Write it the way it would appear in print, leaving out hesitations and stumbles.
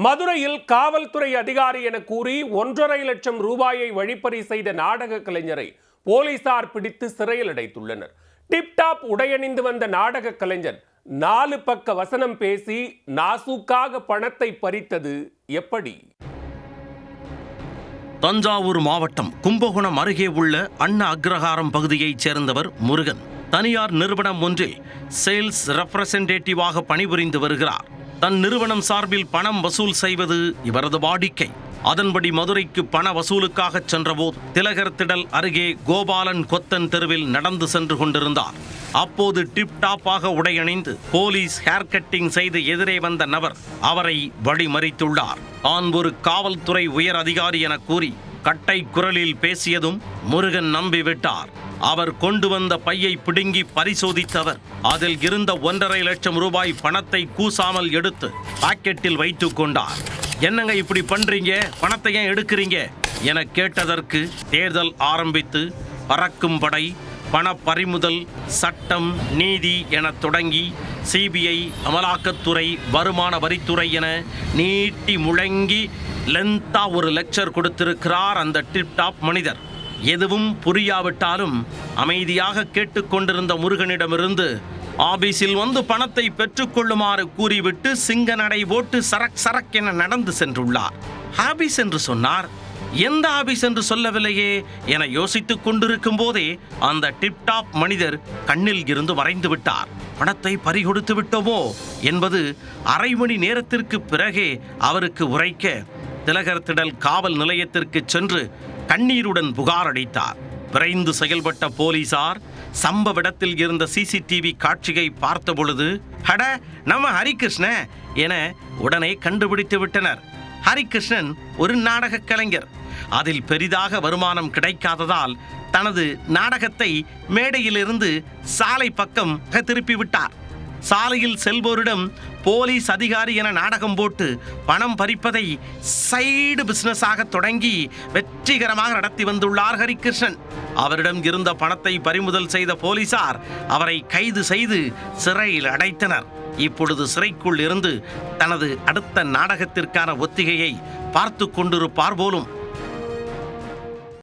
மதுரையில் காவல்துறை அதிகாரி என கூறி 1.5 லட்சம் ரூபாயை வழிப்பறி செய்த நாடக கலைஞரை போலீசார் பிடித்து சிறையில் அடைத்துள்ளனர். டிப்டாப் உடையணிந்து வந்த நாடக கலைஞர் 4 பக்க வசனம் பேசி நாசூக்காக பணத்தை பறித்தது எப்படி? தஞ்சாவூர் மாவட்டம் கும்பகோணம் அருகே உள்ள அண்ணா அக்ரஹாரம் பகுதியைச் சேர்ந்தவர் முருகன். தனியார் நிறுவனம் ஒன்றில் சேல்ஸ் ரெப்ரசன்டேட்டிவாக பணிபுரிந்து வருகிறார். தன் நிறுவனம் சார்பில் பணம் வசூல் செய்வது இவரது வாடிக்கை. அதன்படி மதுரைக்கு பண வசூலுக்காக சென்றபோது திலகர் திடல் அருகே கோபாலன் கொத்தன் தெருவில் நடந்து சென்று கொண்டிருந்தார். அப்போது டிப்டாப்பாக உடையணிந்து போலீஸ் ஹேர் கட்டிங் செய்து எதிரே வந்த நபர் அவரை வழிமறித்துள்ளார். தான் ஒரு காவல்துறை உயர் அதிகாரி என கூறி கட்டை குரலில் பேசியதும் முருகன் நம்பிவிட்டார். அவர் கொண்டு வந்த பையை பிடுங்கி பரிசோதித்தவர் அதில் இருந்த 1.5 லட்சம் ரூபாய் பணத்தை கூசாமல் எடுத்து பாக்கெட்டில் வைத்துக் கொண்டார். என்னங்க இப்படி பண்றீங்க, பணத்தை ஏன் எடுக்கிறீங்க என கேட்டதற்கு தேர்தல் ஆரம்பித்து பறக்கும் படை, பண பறிமுதல், சட்டம், நீதி என தொடங்கி சிபிஐ, அமலாக்கத்துறை, வருமான வரித்துறை என நீட்டி முழங்கி லென்த்தா ஒரு லெக்சர் கொடுத்திருக்கிறார் அந்த டிப்டாப் மனிதர். எதுவும் புரியாவிட்டாலும் அமைதியாக கேட்டுக்கொண்டிருந்த முருகனிடமிருந்து ஆபீஸில் வந்து பணத்தை பெற்றுக்கொள்ளுமாறு கூறிவிட்டு சிங்க நடை போட்டு சரக் சரக் என நடந்து சென்றுள்ளார். ஆபீஸ் என்று சொன்னார், எந்த ஆபீஸ் என்று சொல்லவில்லையே என யோசித்துக் கொண்டிருக்கும் போதே அந்த டிப்டாப் மனிதர் கண்ணில் இருந்து மறைந்து விட்டார். பணத்தை பறிகொடுத்து விட்டோமோ என்பது அரை மணி நேரத்திற்கு பிறகே அவருக்கு உரைக்க திலகர் திடல் காவல் நிலையத்திற்கு சென்று கண்ணீருடன் புகார் அளித்தார். விரைந்து செயல்பட்ட போலீசார் சம்பவ இடத்தில் இருந்த சிசிடிவி காட்சியை பார்த்த பொழுது அட நம்ம ஹரிகிருஷ்ணன் என உடனே கண்டுபிடித்து விட்டனர். ஹரிகிருஷ்ணன் ஒரு நாடக கலைஞர். அதில் பெரிதாக வருமானம் கிடைக்காததால் தனது நாடகத்தை மேடையிலிருந்து சாலை பக்கம் திருப்பி விட்டார். சாலையில் செல்வோரிடம் போலீஸ் அதிகாரி என நாடகம் போட்டு பணம் பறிப்பதை சைடு பிசினஸாக தொடங்கி வெற்றிகரமாக நடத்தி வந்துள்ளார் ஹரிகிருஷ்ணன். அவரிடம் இருந்த பணத்தை பறிமுதல் செய்த போலீசார் அவரை கைது செய்து சிறையில் அடைத்தனர். இப்பொழுது சிறைக்குள் இருந்து தனது அடுத்த நாடகத்திற்கான ஒத்திகையை பார்த்து கொண்டிருப்பார் போலும்.